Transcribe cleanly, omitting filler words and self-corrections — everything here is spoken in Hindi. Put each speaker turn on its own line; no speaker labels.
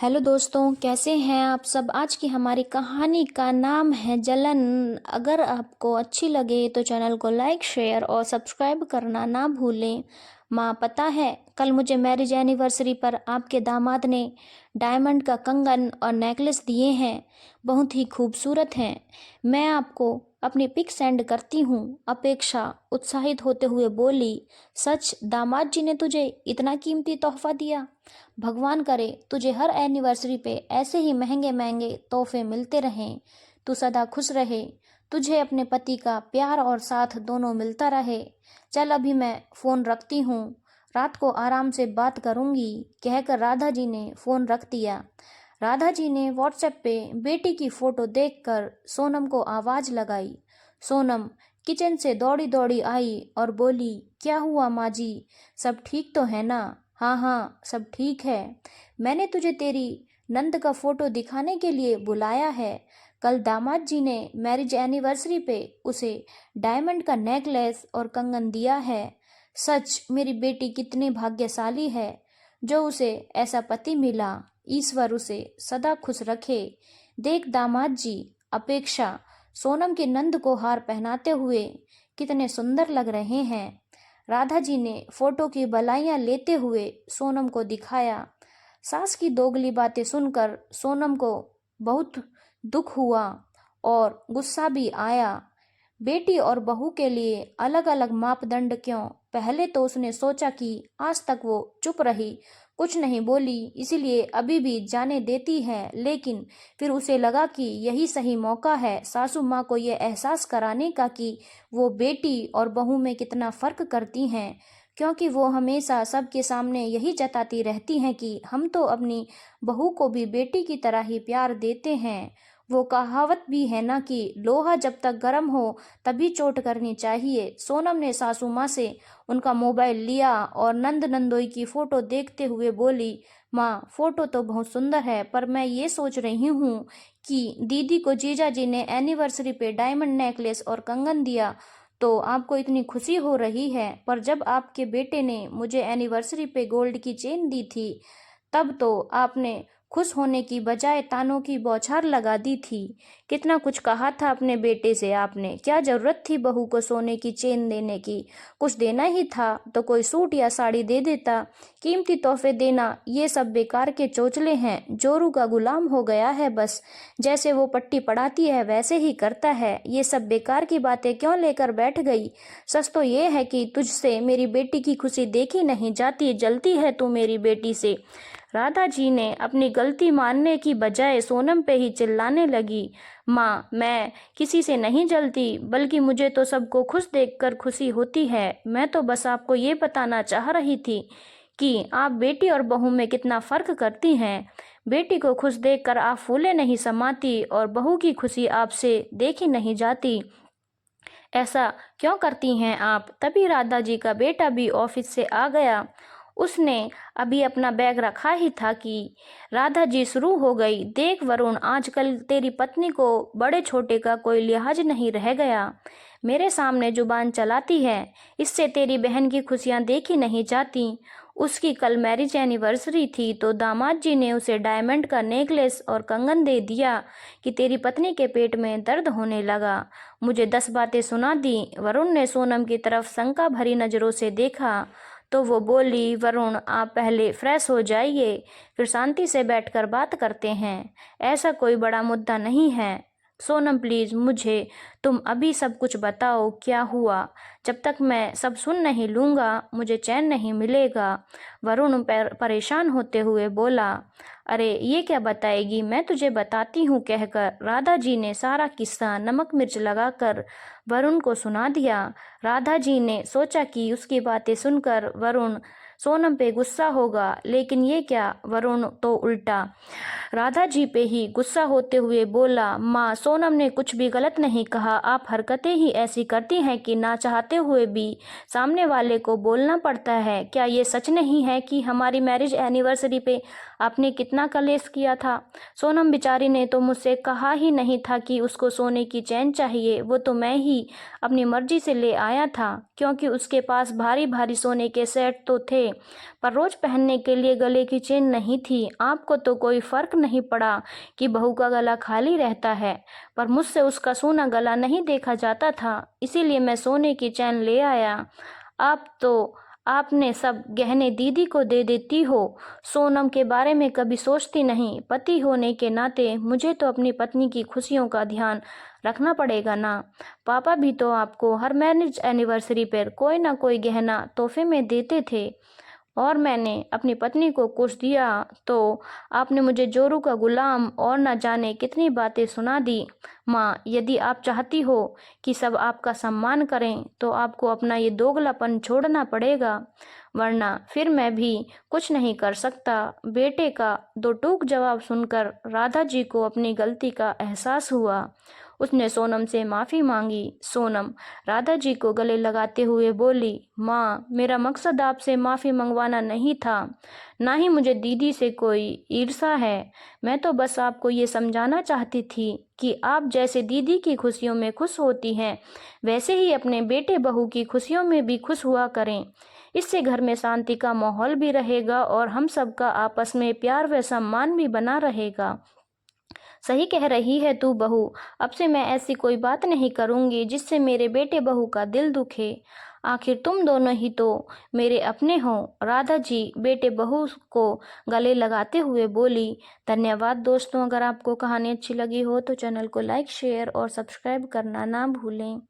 हेलो दोस्तों, कैसे हैं आप सब। आज की हमारी कहानी का नाम है जलन। अगर आपको अच्छी लगे तो चैनल को लाइक शेयर और सब्सक्राइब करना ना भूलें। माँ, पता है कल मुझे मैरिज एनिवर्सरी पर आपके दामाद ने डायमंड का कंगन और नेकलेस दिए हैं। बहुत ही खूबसूरत हैं। मैं आपको अपनी पिक सेंड करती हूँ। अपेक्षा उत्साहित होते हुए बोली, सच दामाद जी ने तुझे इतना कीमती तोहफा दिया। भगवान करे तुझे हर एनिवर्सरी पे ऐसे ही महंगे महंगे तोहफे मिलते रहें। तू सदा खुश रहे। तुझे अपने पति का प्यार और साथ दोनों मिलता रहे। चल अभी मैं फ़ोन रखती हूँ, रात को आराम से बात करूँगी, कहकर राधा जी ने फ़ोन रख दिया। राधा जी ने व्हाट्सएप पे बेटी की फ़ोटो देखकर सोनम को आवाज़ लगाई। सोनम किचन से दौड़ी दौड़ी आई और बोली, क्या हुआ माँ जी, सब ठीक तो है ना। हाँ हाँ, सब ठीक है। मैंने तुझे तेरी नंद का फोटो दिखाने के लिए बुलाया है। कल दामाद जी ने मैरिज एनिवर्सरी पे उसे डायमंड का नेकलेस और कंगन दिया है। सच मेरी बेटी कितनी भाग्यशाली है जो उसे ऐसा पति मिला। ईश्वर उसे सदा खुश रखे। देख दामाद जी, अपेक्षा सोनम की नंद को हार पहनाते हुए कितने सुंदर लग रहे हैं। राधा जी ने फोटो की बलाइयां लेते हुए सोनम को दिखाया। सास की दोगली बातें सुनकर सोनम को बहुत दुख हुआ और गुस्सा भी आया। बेटी और बहू के लिए अलग अलग मापदंड क्यों। पहले तो उसने सोचा कि आज तक वो चुप रही, कुछ नहीं बोली, इसीलिए अभी भी जाने देती है, लेकिन फिर उसे लगा कि यही सही मौका है सासू माँ को ये एहसास कराने का कि वो बेटी और बहू में कितना फर्क करती हैं। क्योंकि वो हमेशा सबके सामने यही जताती रहती हैं कि हम तो अपनी बहू को भी बेटी की तरह ही प्यार देते हैं। वो कहावत भी है ना कि लोहा जब तक गर्म हो तभी चोट करनी चाहिए। सोनम ने सासू माँ से उनका मोबाइल लिया और नंद नंदोई की फोटो देखते हुए बोली, माँ फोटो तो बहुत सुंदर है, पर मैं ये सोच रही हूँ कि दीदी को जीजा जी ने एनिवर्सरी पे डायमंड नेकलेस और कंगन दिया तो आपको इतनी खुशी हो रही है, पर जब आपके बेटे ने मुझे एनिवर्सरी पे गोल्ड की चेन दी थी तब तो आपने खुश होने की बजाय तानों की बौछार लगा दी थी। कितना कुछ कहा था अपने बेटे से आपने। क्या जरूरत थी बहू को सोने की चेन देने की। कुछ देना ही था तो कोई सूट या साड़ी दे देता। कीमती तोहफे देना ये सब बेकार के चोचले हैं। जोरू का गुलाम हो गया है बस। जैसे वो पट्टी पढ़ाती है वैसे ही करता है। ये सब बेकार की बातें क्यों लेकर बैठ गई। सच तो ये है कि तुझसे मेरी बेटी की खुशी देखी नहीं जाती। जलती है तू मेरी बेटी से। राधा जी ने अपनी गलती मानने की बजाय सोनम पे ही चिल्लाने लगी। माँ, मैं किसी से नहीं जलती, बल्कि मुझे तो सबको खुश देखकर खुशी होती है। मैं तो बस आपको ये बताना चाह रही थी कि आप बेटी और बहू में कितना फर्क करती हैं। बेटी को खुश देखकर आप फूले नहीं समाती और बहू की खुशी आपसे देखी नहीं जाती। ऐसा क्यों करती हैं आप। तभी राधा जी का बेटा भी ऑफिस से आ गया। उसने अभी अपना बैग रखा ही था कि राधा जी शुरू हो गई, देख वरुण, आजकल तेरी पत्नी को बड़े छोटे का कोई लिहाज नहीं रह गया। मेरे सामने जुबान चलाती है, इससे तेरी बहन की खुशियां देखी नहीं जाती। उसकी कल मैरिज एनिवर्सरी थी तो दामाद जी ने उसे डायमंड का नेकलेस और कंगन दे दिया कि तेरी पत्नी के पेट में दर्द होने लगा। मुझे 10 बातें सुना दी। वरुण ने सोनम की तरफ शंका भरी नजरों से देखा तो वो बोली, वरुण आप पहले फ्रेश हो जाइए, फिर शांति से बैठकर बात करते हैं। ऐसा कोई बड़ा मुद्दा नहीं है। सोनम प्लीज, मुझे तुम अभी सब कुछ बताओ, क्या हुआ। जब तक मैं सब सुन नहीं लूँगा मुझे चैन नहीं मिलेगा। वरुण परेशान होते हुए बोला, अरे ये क्या बताएगी, मैं तुझे बताती हूँ, कहकर राधा जी ने सारा किस्सा नमक मिर्च लगाकर वरुण को सुना दिया। राधा जी ने सोचा कि उसकी बातें सुनकर वरुण सोनम पे गुस्सा होगा, लेकिन ये क्या, वरुण तो उल्टा राधा जी पे ही गुस्सा होते हुए बोला, माँ सोनम ने कुछ भी गलत नहीं कहा, आप हरकतें ही ऐसी करती हैं कि ना चाहते हुए भी सामने वाले को बोलना पड़ता है। क्या ये सच नहीं है कि हमारी मैरिज एनिवर्सरी पे आपने कितना कलेश किया था। सोनम बेचारी ने तो मुझसे कहा ही नहीं था कि उसको सोने की चैन चाहिए, वो तो मैं ही अपनी मर्जी से ले आया था, क्योंकि उसके पास भारी भारी सोने के सेट तो थे। पर रोज़ पहनने के लिए गले की चेन नहीं थी। आपको तो कोई फ़र्क नहीं पड़ा कि बहू का गला खाली रहता है, पर मुझसे उसका सोना गला नहीं देखा जाता था, इसीलिए मैं सोने की चैन ले आया। आपने सब गहने दीदी को दे देती हो, सोनम के बारे में कभी सोचती नहीं। पति होने के नाते मुझे तो अपनी पत्नी की खुशियों का ध्यान रखना पड़ेगा ना। पापा भी तो आपको हर मैरिज एनिवर्सरी पर कोई ना कोई गहना तोहफे में देते थे, और मैंने अपनी पत्नी को कुछ दिया तो आपने मुझे जोरू का गुलाम और न जाने कितनी बातें सुना दी। माँ, यदि आप चाहती हो कि सब आपका सम्मान करें तो आपको अपना ये दोगलापन छोड़ना पड़ेगा, वरना फिर मैं भी कुछ नहीं कर सकता। बेटे का दो टूक जवाब सुनकर राधा जी को अपनी गलती का एहसास हुआ। उसने सोनम से माफ़ी मांगी। सोनम राधा जी को गले लगाते हुए बोली, माँ, मेरा मकसद आपसे माफ़ी मंगवाना नहीं था, ना ही मुझे दीदी से कोई ईर्ष्या है। मैं तो बस आपको ये समझाना चाहती थी कि आप जैसे दीदी की खुशियों में खुश होती हैं, वैसे ही अपने बेटे बहू की खुशियों में भी खुश हुआ करें। इससे घर में शांति का माहौल भी रहेगा और हम सबका आपस में प्यार व सम्मान भी बना रहेगा। सही कह रही है तू बहू, अब से मैं ऐसी कोई बात नहीं करूँगी जिससे मेरे बेटे बहू का दिल दुखे। आखिर तुम दोनों ही तो मेरे अपने हो। राधा जी बेटे बहू को गले लगाते हुए बोली। धन्यवाद दोस्तों, अगर आपको कहानी अच्छी लगी हो तो चैनल को लाइक, शेयर और सब्सक्राइब करना ना भूलें।